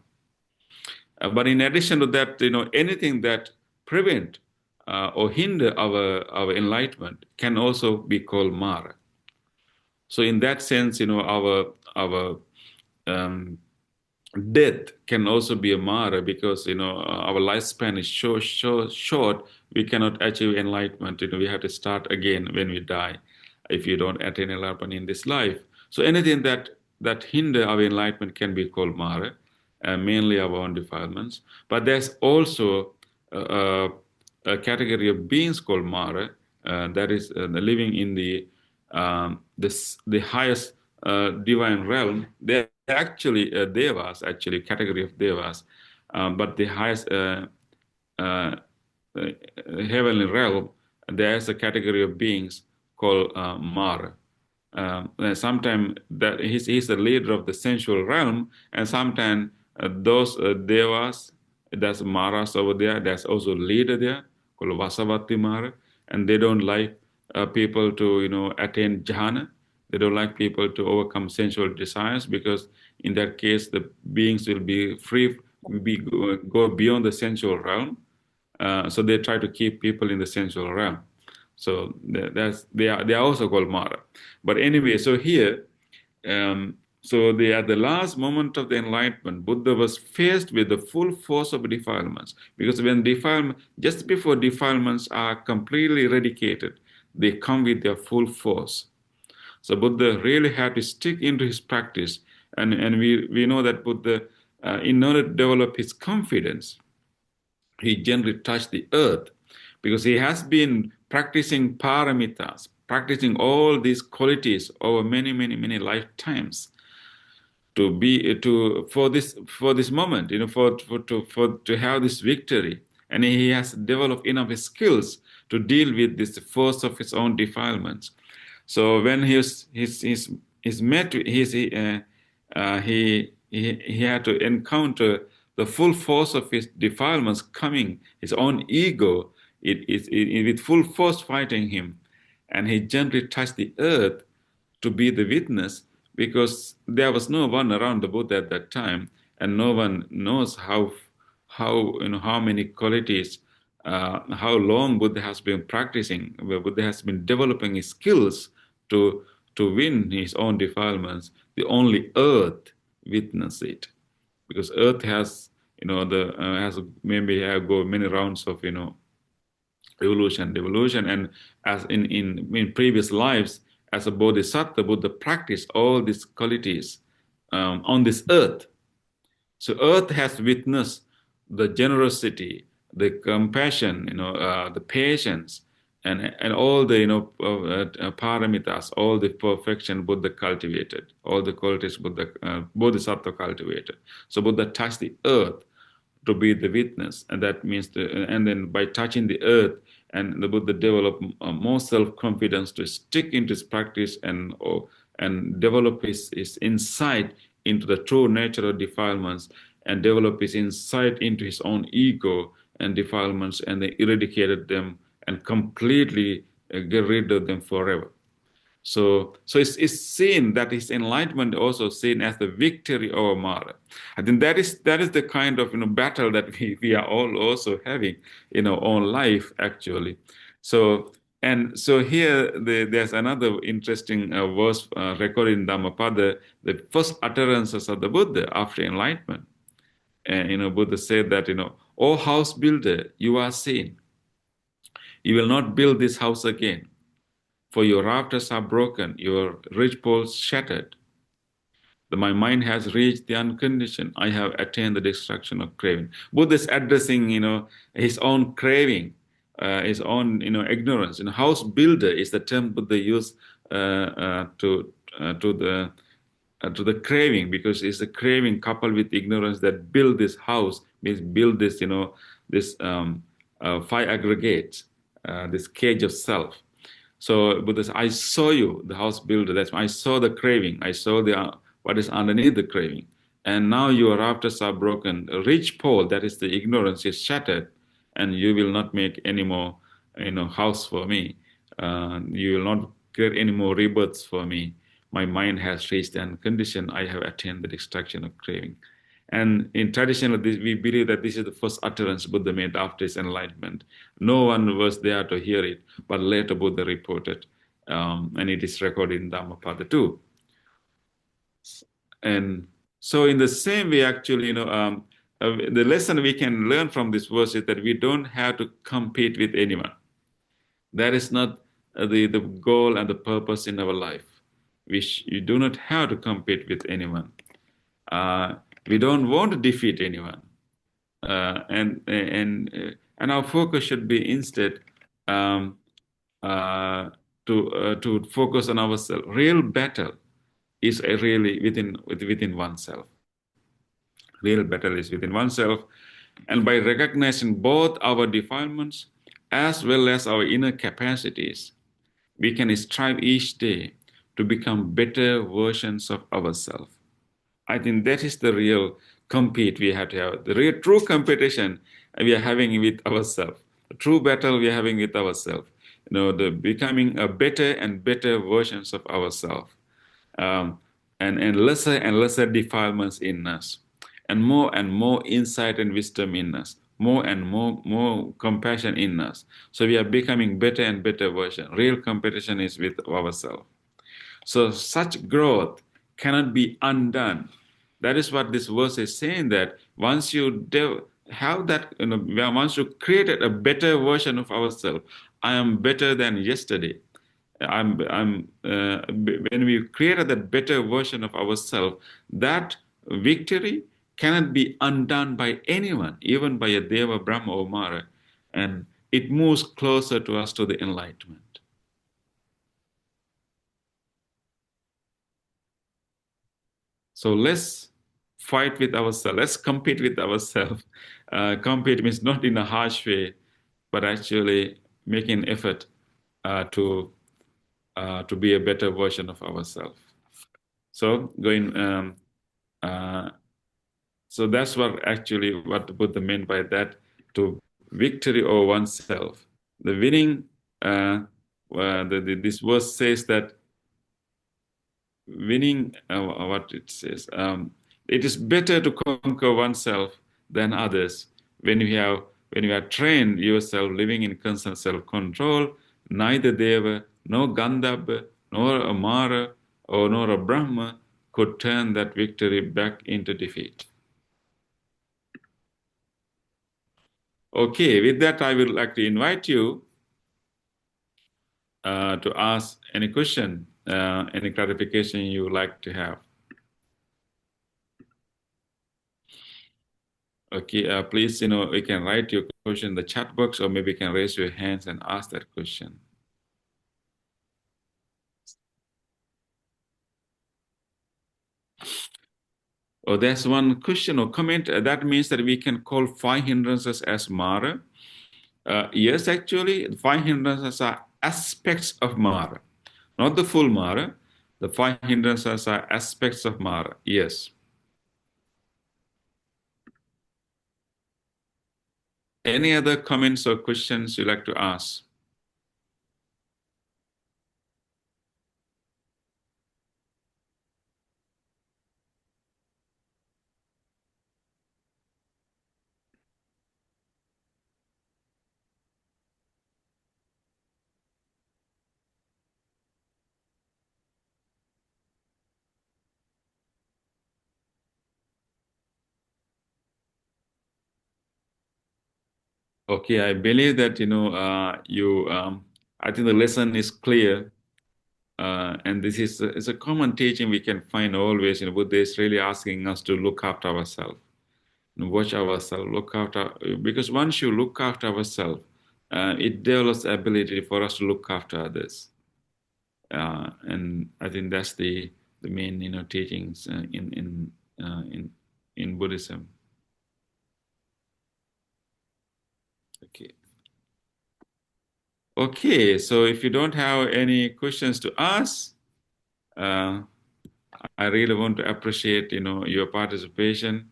But in addition to that, anything that prevent or hinder our enlightenment can also be called Māra. So in that sense, our death can also be a Māra, because our lifespan is so short, we cannot achieve enlightenment. We have to start again when we die, if you don't attain enlightenment in this life. So anything that hinder our enlightenment can be called Māra, mainly our own defilements. But there's also a category of beings called Māra, that is living in the highest divine realm. They're actually devas, actually category of devas, but the highest heavenly realm, there's a category of beings called Māra. Sometimes that he's the leader of the sensual realm, and sometimes those devas, that's Māras over there, there's also a leader there called Vasavati Māra, and they don't like people to attain jhana. They don't like people to overcome sensual desires, because in that case the beings will be free, go beyond the sensual realm. So they try to keep people in the sensual realm. So they are also called Māra. But anyway, so here, so at the last moment of the enlightenment, Buddha was faced with the full force of defilements, because when just before defilements are completely eradicated, they come with their full force. So Buddha really had to stick into his practice, and we know that Buddha, in order to develop his confidence, he generally touched the earth, because he has been practicing paramitas, practicing all these qualities over many lifetimes for this moment, to have this victory, and he has developed enough skills to deal with this force of his own defilements. So when he had to encounter the full force of his defilements coming, his own ego, it with full force fighting him, and he gently touched the earth to be the witness, because there was no one around the Buddha at that time, and no one knows how how many qualities, how long Buddha has been practicing, where Buddha has been developing his skills to win his own defilements. The only earth witness it, because earth has has maybe go many rounds of evolution, devolution, and as in previous lives as a bodhisattva, Buddha practiced all these qualities on this earth. So earth has witnessed the generosity, the compassion, the patience, and all the paramitas, all the perfection Buddha cultivated, all the qualities Bodhisattva cultivated. So Buddha touched the earth to be the witness, and that means and then by touching the earth, and the Buddha developed more self-confidence to stick into his practice and develop his insight into the true nature of defilements, and develop his insight into his own ego and defilements, and they eradicated them and completely get rid of them forever. So it's seen that his enlightenment also seen as the victory over Māra. I think that is the kind of battle that we are all also having in our own life actually. So here there's another interesting verse recorded in Dhammapada, the first utterances of the Buddha after enlightenment. And Buddha said that "O house builder, you are seen. You will not build this house again. For your rafters are broken, your ridgepoles shattered. My mind has reached the unconditioned. I have attained the destruction of craving." Buddha is addressing, his own craving, his own, ignorance. House builder is the term Buddha used to the craving, because it's the craving coupled with ignorance that build this house, means build this, this five aggregates, this cage of self. So Buddha says, "I saw you, the house builder. That's why I saw the craving. I saw what is underneath the craving. And now your rafters are broken. A ridgepole, that is the ignorance, is shattered, and you will not make any more, house for me. You will not create any more rebirths for me. My mind has reached the unconditioned. I have attained the destruction of craving." And in tradition of this, we believe that this is the first utterance Buddha made after his enlightenment. No one was there to hear it, but later Buddha reported, and it is recorded in Dhammapada too. And so in the same way, actually, the lesson we can learn from this verse is that we don't have to compete with anyone. That is not the goal and the purpose in our life. You do not have to compete with anyone. We don't want to defeat anyone, and our focus should be instead to focus on ourselves. Real battle is really within oneself. Real battle is within oneself, and by recognizing both our defilements as well as our inner capacities, we can strive each day to become better versions of ourselves. I think that is the real compete we have to have. The real true competition we are having with ourselves. The true battle we are having with ourselves. The becoming a better and better versions of ourselves. And lesser and lesser defilements in us. And more insight and wisdom in us. More and more compassion in us. So we are becoming better and better version. Real competition is with ourselves. So such growth cannot be undone. That is what this verse is saying, that once you have that, once you created a better version of ourselves, I am better than yesterday. When we created that better version of ourselves, that victory cannot be undone by anyone, even by a devo, Brahmā, or Māra, and it moves closer to us to the enlightenment. So let's fight with ourselves. Let's compete with ourselves. Compete means not in a harsh way, but actually making an effort to be a better version of ourselves. So so that's what the Buddha meant by that, to victory over oneself. The winning. This verse says that winning. What it says. It is better to conquer oneself than others, when you have trained yourself living in constant self-control, neither Deva, nor Gandhabba, nor a Māra, or nor a Brahmā could turn that victory back into defeat. Okay, with that, I would like to invite you to ask any question, any clarification you would like to have. Okay, please, you can write your question in the chat box, or maybe you can raise your hands and ask that question. Oh, there's one question or comment. That means that we can call 5 hindrances as Māra. Yes, actually, 5 hindrances are aspects of Māra, not the full Māra. The 5 hindrances are aspects of Māra. Yes. Any other comments or questions you'd like to ask? Okay, I believe that, I think the lesson is clear. And this is a common teaching we can find always. Buddha is really asking us to look after ourselves, watch ourselves, look after, because once you look after ourselves, it develops the ability for us to look after others. And I think that's the main, teachings in Buddhism. Okay. Okay, so if you don't have any questions to ask, I really want to appreciate, your participation.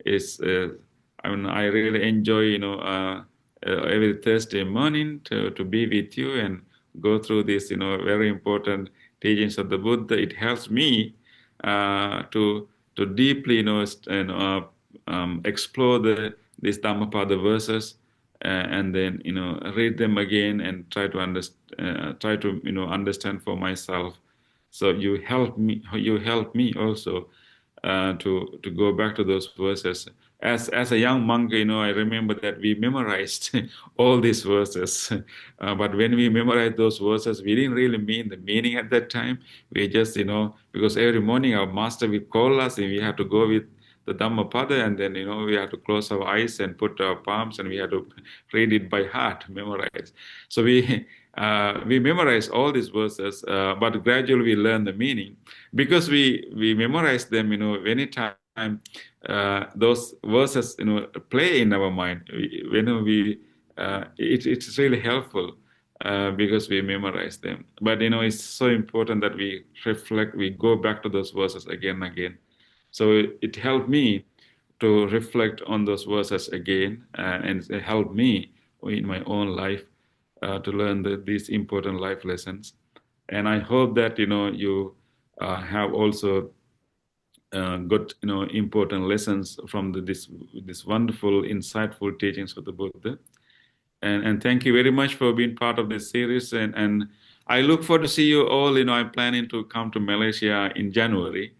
I really enjoy, every Thursday morning to be with you and go through this, very important teachings of the Buddha. It helps me to deeply, explore these Dhammapada verses. And then read them again and try to understand for myself. So you help me also to go back to those verses. As a young monk, I remember that we memorized all these verses. But when we memorized those verses, we didn't really mean the meaning at that time. We just, because every morning our master will call us and we have to go with the Dhammapada, and then we have to close our eyes and put our palms, and we have to read it by heart, memorize. So we memorize all these verses, but gradually we learn the meaning because we memorize them. Anytime those verses play in our mind, it's really helpful. Because we memorize them. But it's so important that we reflect, we go back to those verses again and again. So it helped me to reflect on those verses again, and it helped me in my own life to learn these important life lessons. And I hope that you have also got important lessons from this wonderful, insightful teachings of the Buddha. And thank you very much for being part of this series. And I look forward to see you all. I'm planning to come to Malaysia in January.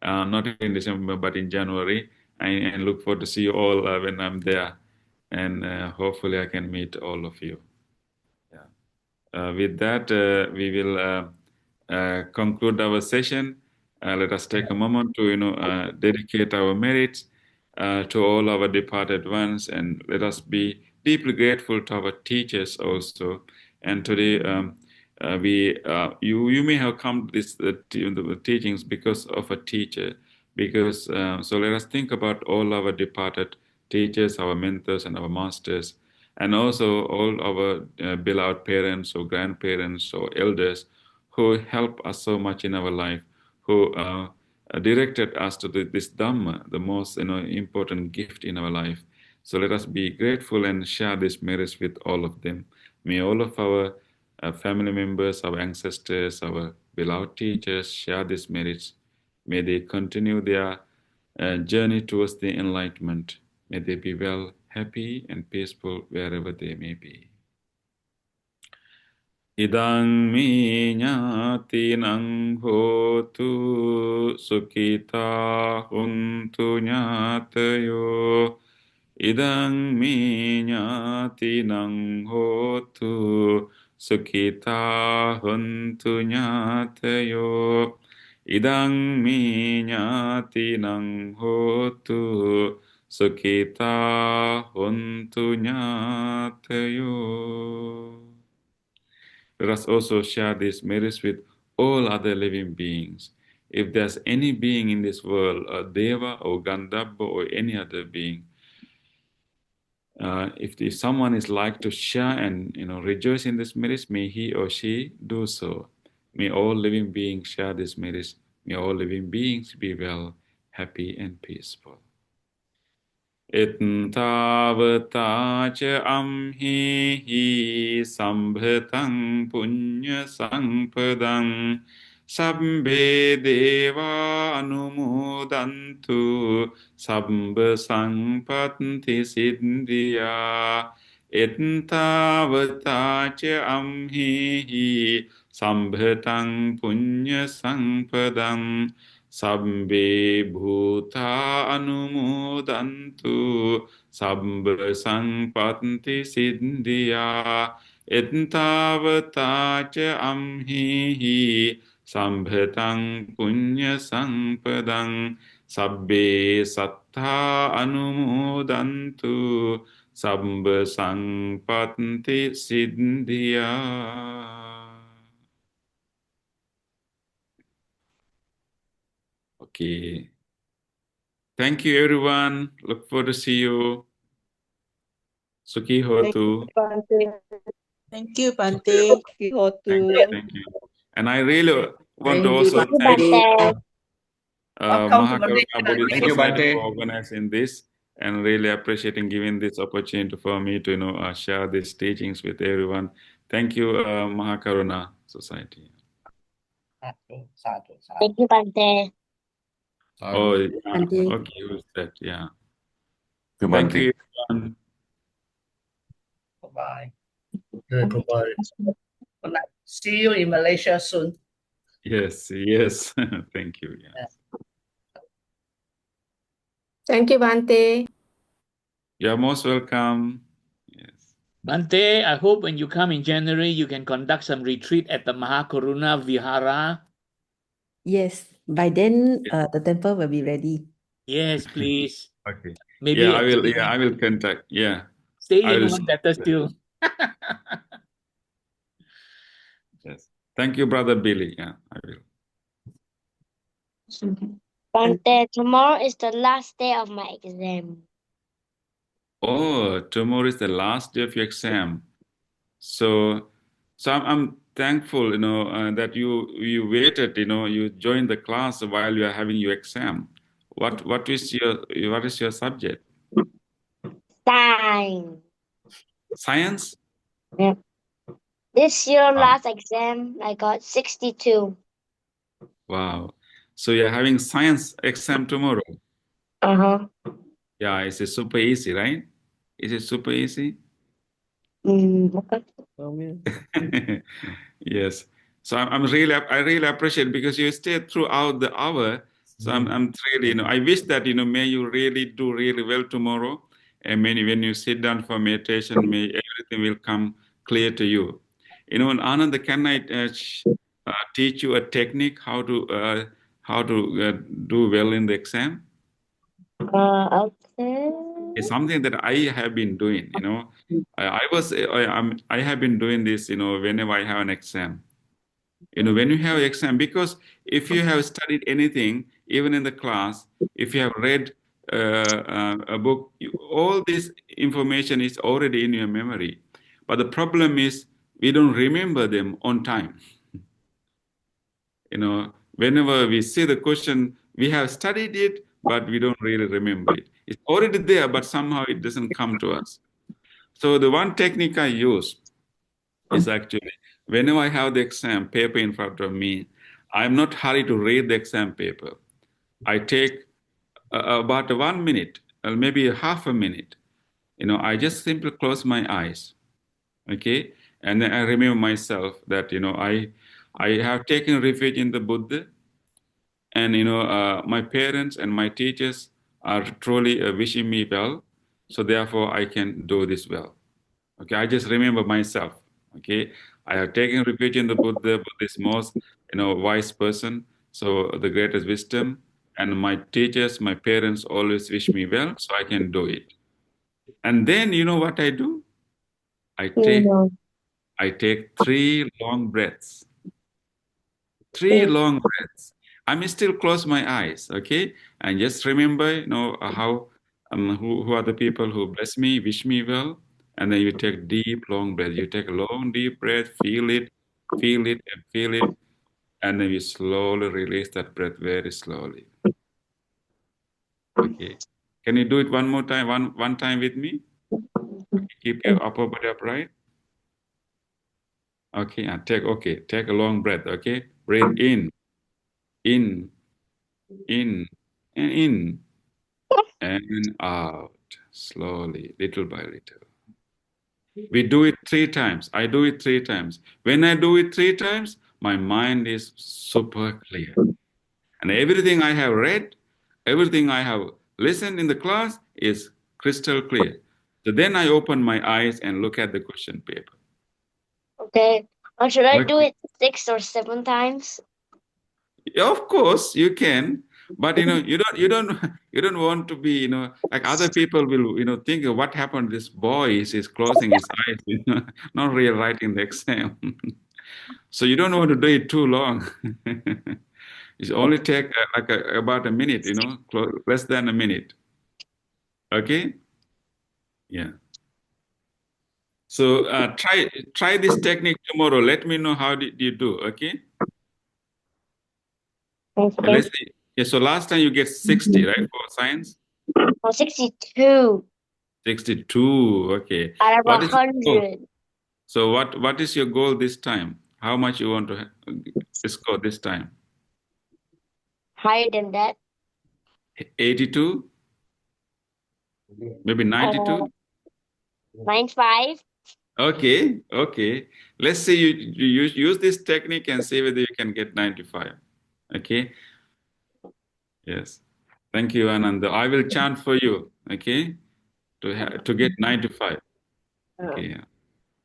Not in December, but in January. And look forward to see you all when I'm there. And hopefully I can meet all of you. Yeah. With that, we will conclude our session. Let us take a moment to dedicate our merits to all our departed ones, and let us be deeply grateful to our teachers also. And today, you may have come to this the teachings because of a teacher. Because so let us think about all our departed teachers, our mentors, and our masters, and also all our beloved parents or grandparents or elders who help us so much in our life, who directed us to this Dhamma, the most important gift in our life. So let us be grateful and share these merits with all of them. May all of our family members, our ancestors, our beloved teachers share these merits. May they continue their journey towards the enlightenment. May they be well, happy and peaceful wherever they may be. Idaṃ me ñātīnaṃ hotu sukhitā huntu ñātayo. Idaṃ me ñātīnaṃ hotu sukhitā huntu ñātayo. Idaṃ me ñātīnaṃ hotu sukhitā huntu ñātayo. Let us also share these merits with all other living beings. If there's any being in this world, a deva or gandhabbo or any other being, if someone is like to share and rejoice in this merits, may he or she do so. May all living beings share this merits. May all living beings be well, happy and peaceful. Attā amhi sambhataṃ puñya sampadaṃ sabbe deva anumodantu sabba sampatti siddhya. Attā amhi sambhataṃ puñya sampadaṃ sabbe bhūtā anumodantu sabba sampatti siddhya. Attā amhi sambhataṃ puñya sampadaṃ sabbe sattā anumodantu sabba sampatti siddhya. Okay. Thank you, everyone. Look forward to see you. Sukhi hotu. Thank you, Bhante. Thank you. And I really want to also thank Mahakaruna Buddhist Society for organizing this, and really appreciating giving this opportunity for me to share these teachings with everyone. Thank you, Mahakaruna Society. Thank you, Bhante. Oh, yeah. Okay, who's that? Yeah. Thank you, everyone. Bye-bye. Bye-bye. See you in Malaysia soon. Yes. Thank you. Yes. Thank you, Bhante. You're most welcome. Yes. Bhante, I hope when you come in January, you can conduct some retreat at the Mahakaruna Vihara. Yes, by then the temple will be ready. Yes, please. Okay. Maybe Yeah, I will. Yeah, I will contact. Yeah. Stay I in will one better still. Yes. Thank you, Brother Billy. Yeah, I will. Bhante, tomorrow is the last day of my exam. Oh, tomorrow is the last day of your exam. So I'm thankful, that you waited, you joined the class while you are having your exam. What is your subject? Science. Science? Yeah. This year, Wow. last exam, I got 62. Wow. So you're having science exam tomorrow? Uh-huh. Yeah, it's super easy, right? Is it super easy? Okay. Yes. So I really appreciate, because you stayed throughout the hour. So I'm really, I wish that, may you really do really well tomorrow. And when you sit down for meditation, may everything will come clear to you. Anand, can I teach you a technique how to do well in the exam? Okay. It's something that I have been doing, I have been doing this, whenever I have an exam. When you have an exam, because if you have studied anything, even in the class, if you have read a book, all this information is already in your memory. But the problem is we don't remember them on time. Whenever we see the question, we have studied it, but we don't really remember it. It's already there, but somehow it doesn't come to us. So the one technique I use is actually, whenever I have the exam paper in front of me, I'm not hurried to read the exam paper. I take about 1 minute, or maybe half a minute, I just simply close my eyes. Okay, and then I remember myself that I have taken refuge in the Buddha, and my parents and my teachers are truly wishing me well, so therefore I can do this well. Okay, I just remember myself. Okay, I have taken refuge in the Buddha, Buddha is most wise person, so the greatest wisdom, and my teachers, my parents always wish me well, so I can do it. And then you know what I do? I take 3 long breaths. 3 long breaths. I may still close my eyes, okay? And just remember, how who are the people who bless me, wish me well, and then you take deep, long breath. You take a long, deep breath, feel it, and feel it, and then you slowly release that breath very slowly. Okay. Can you do it one more time, one time with me? Keep your upper body upright. Okay, and take a long breath, okay? Breathe in, and in, and out, slowly, little by little. We do it 3 times. I do it 3 times. When I do it 3 times, my mind is super clear. And everything I have read, everything I have listened in the class is crystal clear. So then I open my eyes and look at the question paper. Okay. Or should I do Okay. it 6 or 7 times? Of course you can, but you don't want to be like other people will think of what happened. This boy is closing his eyes, not really writing the exam. So you don't want to do it too long. It only take about a minute, less than a minute. Okay, yeah. So try this technique tomorrow. Let me know how did you do. Okay. Okay. Let's see. Yeah, so last time you get 60, right, for science? Oh, 62 62. Okay. out of What is your goal? 100. So what is your goal this time? How much you want to score this time? Higher than that. 82? Maybe 92? 95. Okay. Let's see you use this technique and see whether you can get 95. Okay. Yes. Thank you, Ananda. I will chant for you. Okay. To get 95. Okay. Yeah.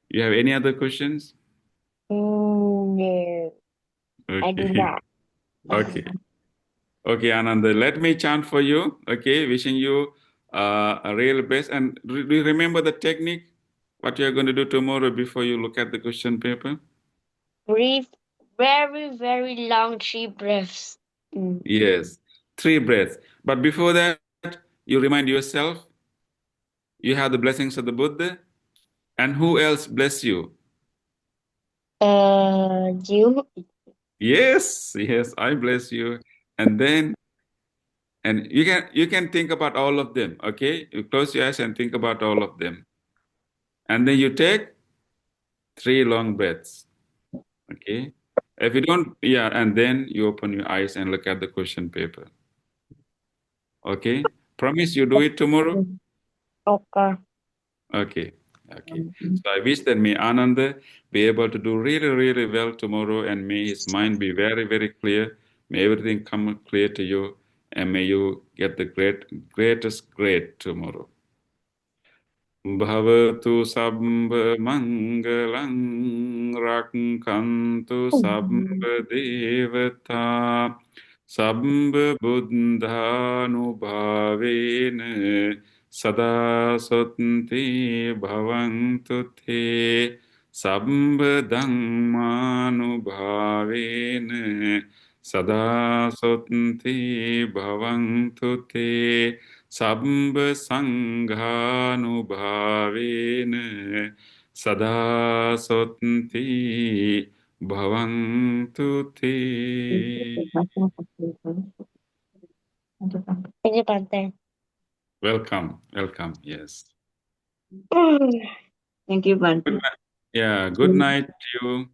You have any other questions? No, I do Okay. not. Okay, Ananda. Let me chant for you. Okay. Wishing you a real best. And do you remember the technique? What you are going to do tomorrow before you look at the question paper? Breathe very, very long 3 breaths. Yes, 3 breaths. But before that, you remind yourself you have the blessings of the Buddha. And who else bless you? You. Yes, I bless you. And then, and you can think about all of them. Okay, you close your eyes and think about all of them. And then you take 3 long breaths. Okay. If you don't, yeah, and then you open your eyes and look at the question paper. Okay. Promise you do it tomorrow? Okay. Okay. So I wish that may Ananda be able to do really, really well tomorrow, and may his mind be very, very clear. May everything come clear to you, and may you get the greatest grade tomorrow. Bhavatu sabba mangalang rakkantu sabba devata sabba buddhanubhavena sada sotthi bhavantu te sabba dhammanubhavena sada sotthi bhavantu te sabba sanghanubhavena sada sotthi bhavantu te. Thank you, Bhante. Welcome. Yes. Thank you, Bhante. Good night to you.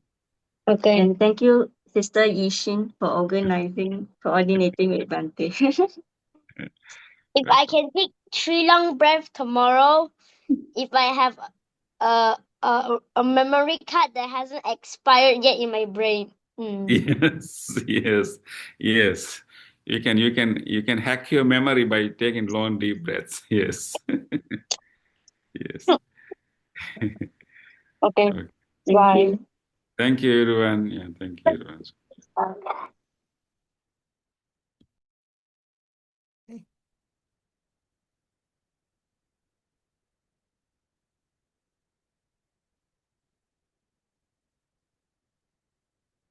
Okay. And thank you, Sister Yishin, for coordinating with Bhante. If I can take 3 long breaths tomorrow, if I have a memory card that hasn't expired yet in my brain. Yes. You can hack your memory by taking long deep breaths. Yes. Yes. Okay. Okay. Thank you. Thank you, everyone. Yeah, thank you, everyone. Bye.